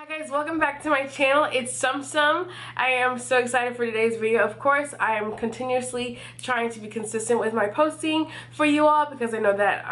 Guys, welcome back to my channel. It's Sum. I am so excited for today's video. Of course, I am continuously trying to be consistent with my posting for you all because I know that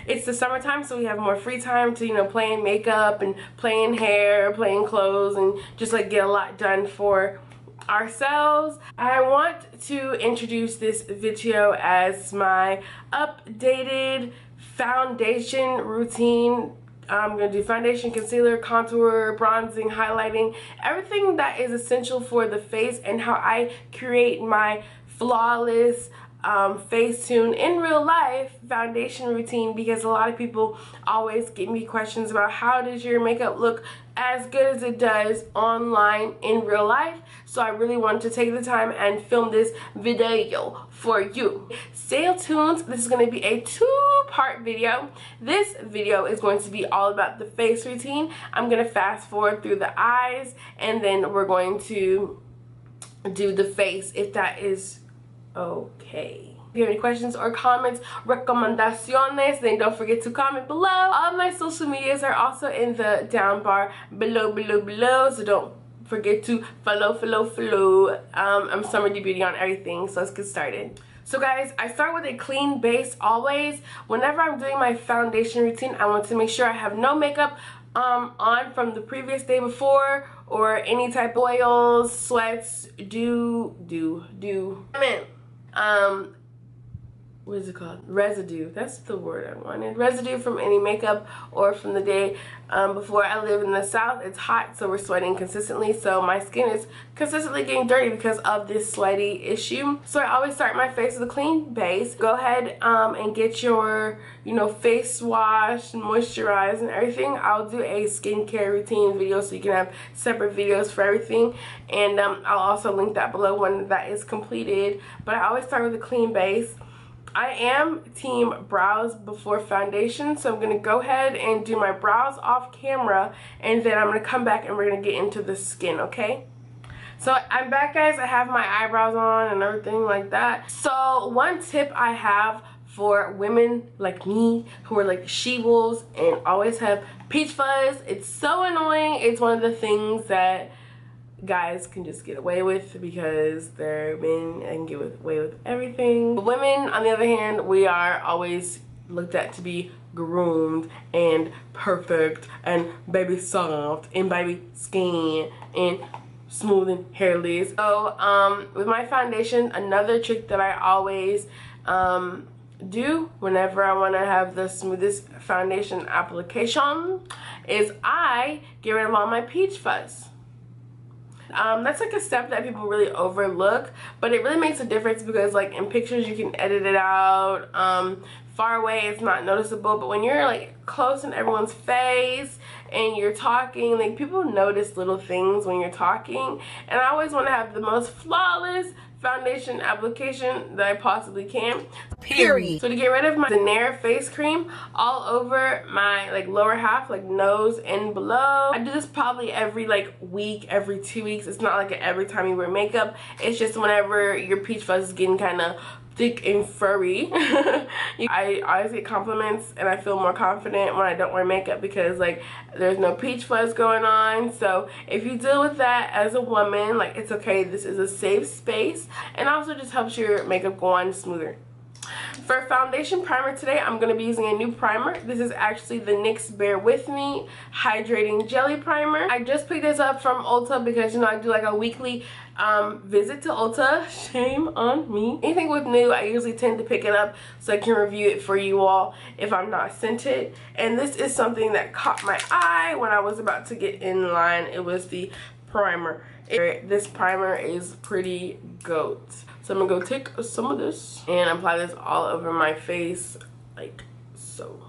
it's the summertime, so we have more free time to, you know, play in makeup and play in hair, play in clothes, and just like get a lot done for ourselves. I want to introduce this video as my updated foundation routine. I'm going to do foundation, concealer, contour, bronzing, highlighting, everything that is essential for the face and how I create my flawless Facetune in real life foundation routine, because a lot of people always give me questions about how does your makeup look as good as it does online in real life. So I really wanted to take the time and film this video for you. Stay tuned. This is going to be a two-part video. This video is going to be all about the face routine. I'm going to fast forward through the eyes and then we're going to do the face, if that is okay. If you have any questions or comments, recomendaciones, then don't forget to comment below. All of my social medias are also in the down bar below, so don't forget to follow. I'm Summer D Beauty on everything, so let's get started. So guys, I start with a clean base always. Whenever I'm doing my foundation routine, I want to make sure I have no makeup on from the previous day before, or any type of oils, sweats, what is it called? Residue. That's the word I wanted. Residue from any makeup or from the day before. I live in the South. It's hot, so we're sweating consistently. So my skin is consistently getting dirty because of this sweaty issue. So I always start my face with a clean base. Go ahead and get your, you know, face wash, moisturize, and everything. I'll do a skincare routine video so you can have separate videos for everything. And I'll also link that below when that is completed. But I always start with a clean base. I am team brows before foundation, so I'm going to go ahead and do my brows off camera, and then I'm going to come back and we're going to get into the skin, okay? So I'm back, guys. I have my eyebrows on and everything like that. So one tip I have for women like me who are like she-wolves and always have peach fuzz, it's so annoying. It's one of the things that guys can just get away with because they're men and get away with everything. But women, on the other hand, we are always looked at to be groomed and perfect and baby soft and baby skin and smooth and hairless. So with my foundation, another trick that I always do whenever I want to have the smoothest foundation application is I get rid of all my peach fuzz. That's like a step that people really overlook, but it really makes a difference because like in pictures you can edit it out, far away it's not noticeable, but when you're like close in everyone's face and you're talking, like people notice little things when you're talking, and I always want to have the most flawless foundation application that I possibly can, period. So to get rid of my Neewer face cream all over my like lower half, like nose and below, I do this probably every like week, every 2 weeks. It's not like every time you wear makeup, it's just whenever your peach fuzz is getting kind of thick and furry. I always get compliments and I feel more confident when I don't wear makeup because like there's no peach fuzz going on. So if you deal with that as a woman, like it's okay, this is a safe space, and also just helps your makeup go on smoother. For foundation primer today, I'm going to be using a new primer. This is actually the NYX Bear With Me Hydrating Jelly Primer. I just picked this up from Ulta because, you know, I do like a weekly visit to Ulta. Shame on me. Anything with new, I usually tend to pick it up so I can review it for you all if I'm not scented. And this is something that caught my eye when I was about to get in line. It was the primer. This primer is pretty goat. So I'm gonna go take some of this and apply this all over my face like so.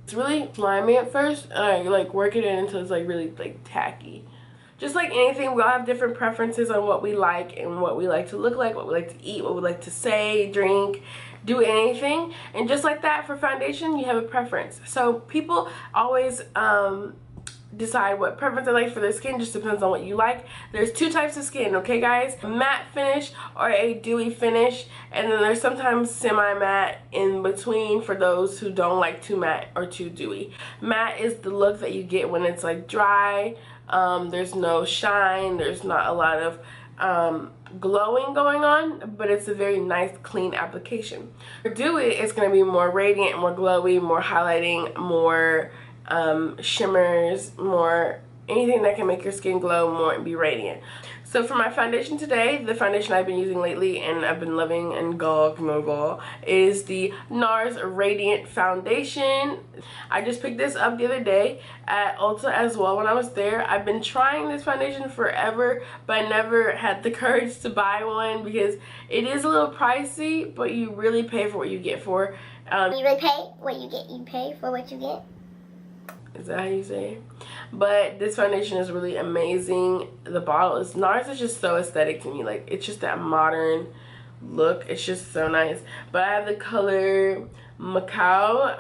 It's really slimy at first, and I like work it in until it's like really like tacky. Just like anything, we all have different preferences on what we like and what we like to look like, what we like to eat, what we like to say, drink, do anything. And just like that for foundation, you have a preference. So people always decide what preference I like for their skin. Just depends on what you like. There's two types of skin, okay guys? A matte finish or a dewy finish, and then there's sometimes semi-matte in between for those who don't like too matte or too dewy. Matte is the look that you get when it's like dry. There's no shine, there's not a lot of glowing going on, but it's a very nice clean application. For dewy, it's going to be more radiant, more glowy, more highlighting, more shimmers, more anything that can make your skin glow more and be radiant. So for my foundation today, the foundation I've been using lately and I've been loving and gaga is the NARS Radiant Foundation. I just picked this up the other day at Ulta as well when I was there. I've been trying this foundation forever, but I never had the courage to buy one because it is a little pricey, but you really pay for what you get for. You really pay what you get. You pay for what you get. Is that how you say it? But this foundation is really amazing. The bottle is NARS is just so aesthetic to me. Like, it's just that modern look. It's just so nice. But I have the color Macao.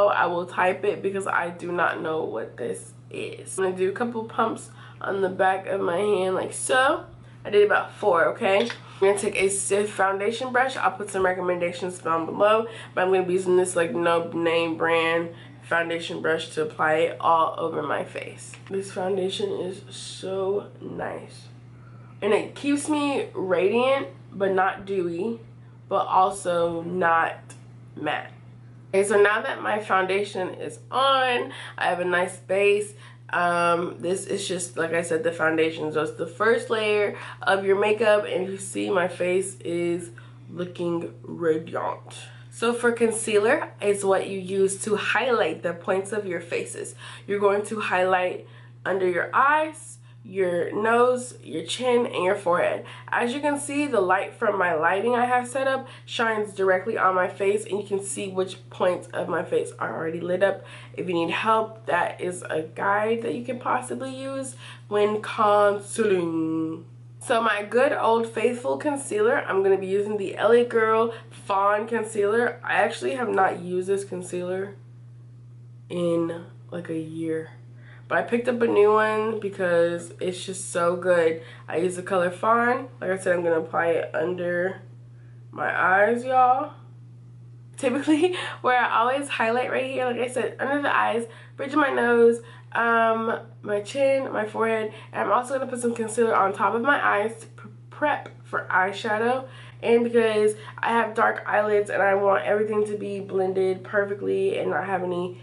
I will type it because I do not know what this is. I'm gonna do a couple pumps on the back of my hand like so. I did about 4, okay? I'm gonna take a stiff foundation brush. I'll put some recommendations down below, but I'm gonna be using this like no name brand foundation brush to apply it all over my face. This foundation is so nice. And it keeps me radiant, but not dewy, but also not matte. Okay, so now that my foundation is on, I have a nice base. This is just, like I said, the foundation. So it's the first layer of your makeup, and you see my face is looking radiant. So for concealer, it's what you use to highlight the points of your faces. You're going to highlight under your eyes, your nose, your chin, and your forehead. As you can see, the light from my lighting I have set up shines directly on my face, and you can see which points of my face are already lit up. If you need help, that is a guide that you can possibly use when concealing. So my good old faithful concealer, I'm going to be using the LA Girl Fawn Concealer. I actually have not used this concealer in like a year. But I picked up a new one because it's just so good. I use the color Fawn. Like I said, I'm going to apply it under my eyes, y'all. Typically, where I always highlight right here, like I said, under the eyes, bridge of my nose, my chin, my forehead, and I'm also going to put some concealer on top of my eyes to prep for eyeshadow. And because I have dark eyelids and I want everything to be blended perfectly and not have any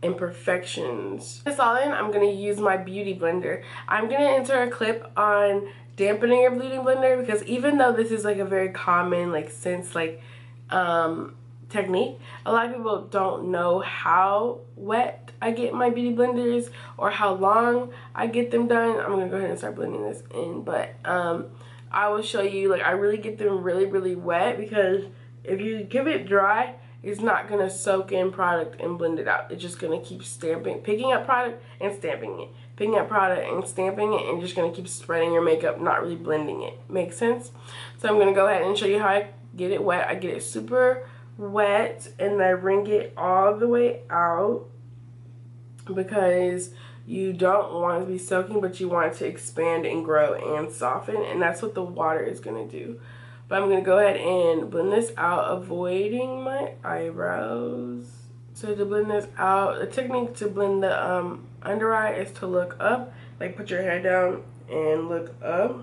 imperfections. This all in, I'm going to use my beauty blender. I'm going to insert a clip on dampening your beauty blender because even though this is like a very common like sense like technique, a lot of people don't know how wet I get my beauty blenders or how long I get them done. I'm gonna go ahead and start blending this in, but I will show you, like, I really get them really wet because if you give it dry, it's not gonna soak in product and blend it out. It's just gonna keep picking up product and stamping it, picking up product and stamping it, and just gonna keep spreading your makeup, not really blending it. Make sense? So I'm gonna go ahead and show you how I get it wet. I get it super wet and I wring it all the way out because you don't want it to be soaking, but you want it to expand and grow and soften, and that's what the water is gonna do. But I'm going to go ahead and blend this out, avoiding my eyebrows. So to blend this out, the technique to blend the under eye is to look up. Like, put your head down and look up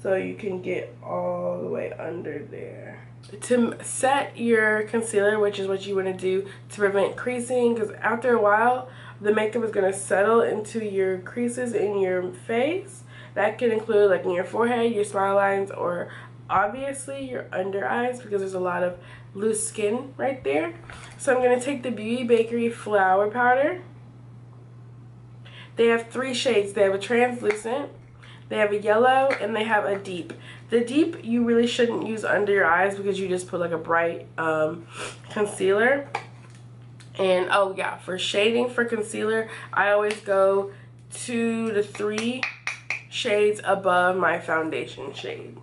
so you can get all the way under there. To set your concealer, which is what you want to do to prevent creasing, because after a while, the makeup is going to settle into your creases in your face. That can include like in your forehead, your smile lines, or obviously your under eyes because there's a lot of loose skin right there. So I'm going to take the Bakerie Flower Powder. They have 3 shades. They have a translucent, they have a yellow, and they have a deep. The deep you really shouldn't use under your eyes because you just put like a bright concealer. And oh yeah, for shading for concealer, I always go 2 to 3 shades above my foundation shade.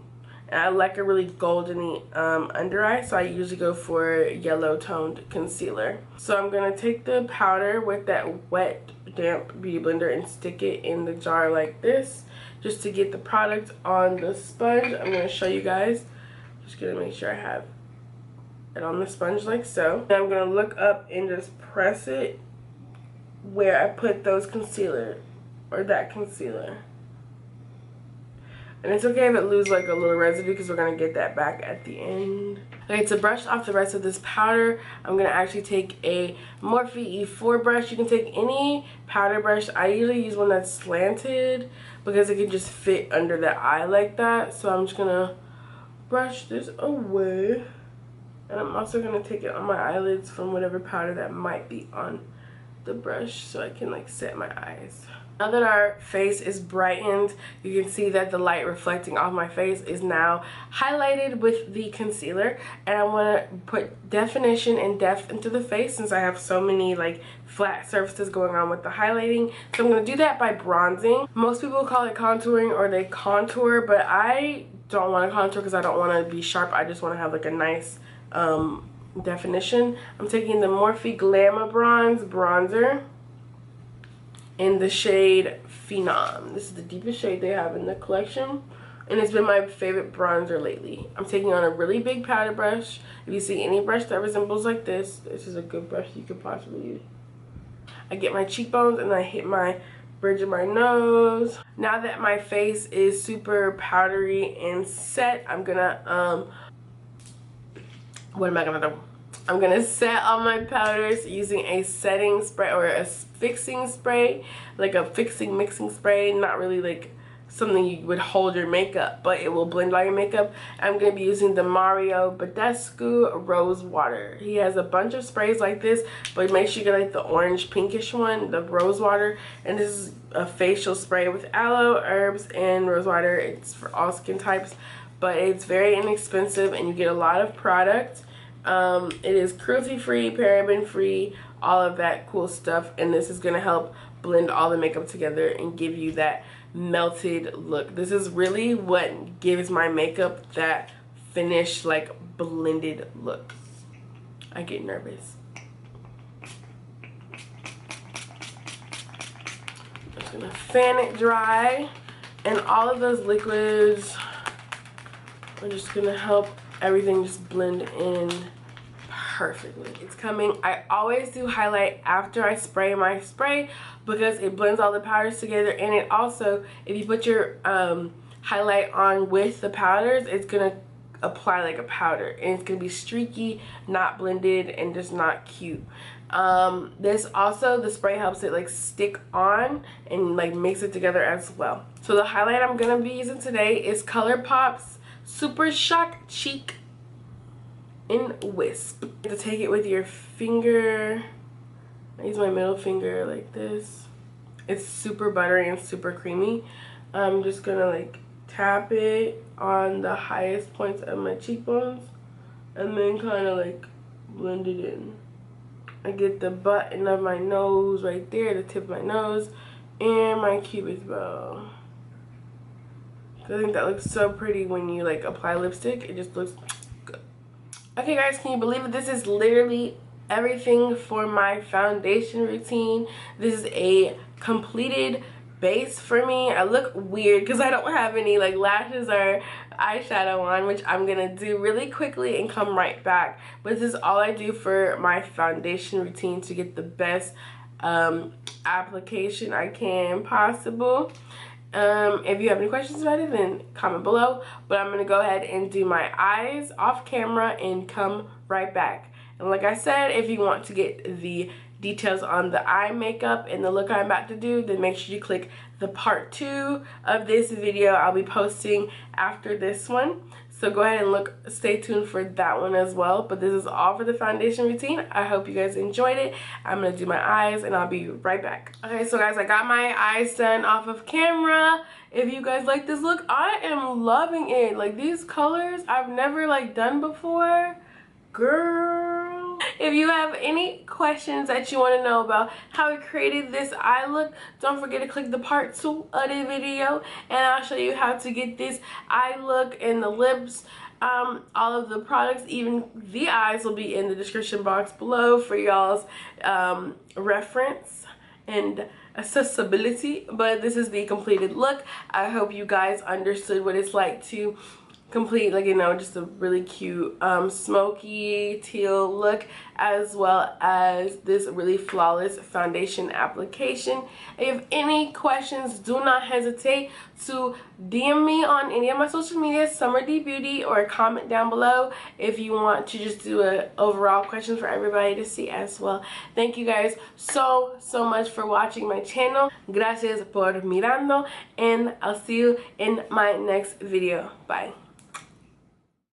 and I like a really goldeny under eye, so I usually go for yellow toned concealer. So I'm gonna take the powder with that wet damp beauty blender and stick it in the jar like this, just to get the product on the sponge. I'm gonna show you guys. Just gonna make sure I have it on the sponge like so. And I'm gonna look up and just press it where I put those concealer or that concealer. And it's okay if it loses like a little residue because we're gonna get that back at the end. Okay, to brush off the rest of this powder, I'm gonna actually take a Morphe E4 brush. You can take any powder brush. I usually use one that's slanted because it can just fit under the eye like that. So I'm just gonna brush this away. And I'm also gonna take it on my eyelids from whatever powder that might be on the brush so I can like set my eyes. Now that our face is brightened, you can see that the light reflecting off my face is now highlighted with the concealer, and I want to put definition and depth into the face since I have so many like flat surfaces going on with the highlighting. So I'm going to do that by bronzing. Most people call it contouring or they contour, but I don't want to contour because I don't want to be sharp. I just want to have like a nice definition. I'm taking the Morphe Glamour Bronze bronzer in the shade Phenom. This is the deepest shade they have in the collection, and it's been my favorite bronzer lately. I'm taking on a really big powder brush. If you see any brush that resembles like this is a good brush you could possibly use. I get my cheekbones and I hit my bridge of my nose. Now that my face is super powdery and set, I'm gonna what am I gonna do? I'm gonna set all my powders using a setting spray or a fixing spray, like a fixing mixing spray, not really like something you would hold your makeup, but it will blend all your makeup. I'm gonna be using the Mario Badescu Rose Water. He has a bunch of sprays like this, but make sure you get like the orange pinkish one, the rose water. And this is a facial spray with aloe, herbs, and rose water. It's for all skin types, but it's very inexpensive and you get a lot of product. It is cruelty free, paraben free, all of that cool stuff, and this is gonna help blend all the makeup together and give you that melted look. This is really what gives my makeup that finished like blended look. I get nervous. I'm just gonna fan it dry, and all of those liquids are just gonna help everything just blend in perfectly. It's coming. I always do highlight after I spray my spray because it blends all the powders together, and it also, if you put your highlight on with the powders, it's gonna apply like a powder and it's gonna be streaky, not blended, and just not cute. This also, the spray helps it like stick on and like mix it together as well. So the highlight I'm gonna be using today is ColourPop's Super Shock Cheek in Wisp. You have to take it with your finger. I use my middle finger like this. It's super buttery and super creamy. I'm just gonna like tap it on the highest points of my cheekbones and then kind of like blend it in. I get the button of my nose right there, the tip of my nose, and my cupid's bow. I think that looks so pretty when you like apply lipstick. It just looks good. Okay guys, can you believe it? This is literally everything for my foundation routine. This is a completed base for me. I look weird because I don't have any like lashes or eyeshadow on, which I'm gonna do really quickly and come right back. But this is all I do for my foundation routine to get the best application I can possible. If you have any questions about it, then comment below. But I'm gonna go ahead and do my eyes off camera and come right back. And like I said, if you want to get the details on the eye makeup and the look I'm about to do, then make sure you click the part 2 of this video I'll be posting after this one. So go ahead and stay tuned for that one as well. But this is all for the foundation routine. I hope you guys enjoyed it. I'm gonna do my eyes and I'll be right back. Okay, so guys, I got my eyes done off of camera. If you guys like this look, I am loving it. Like these colors I've never like done before. Girl. if you have any questions that you want to know about how I created this eye look, don't forget to click the part 2 of the video, and I'll show you how to get this eye look and the lips. All of the products, even the eyes, will be in the description box below for y'all's reference and accessibility. But this is the completed look. I hope you guys understood what it's like to complete, like, you know, just a really cute smoky teal look, as well as this really flawless foundation application. If you have any questions, do not hesitate to DM me on any of my social media, Summer D Beauty, or comment down below if you want to just do a overall question for everybody to see as well. Thank you guys so much for watching my channel. Gracias por mirando, and I'll see you in my next video. Bye.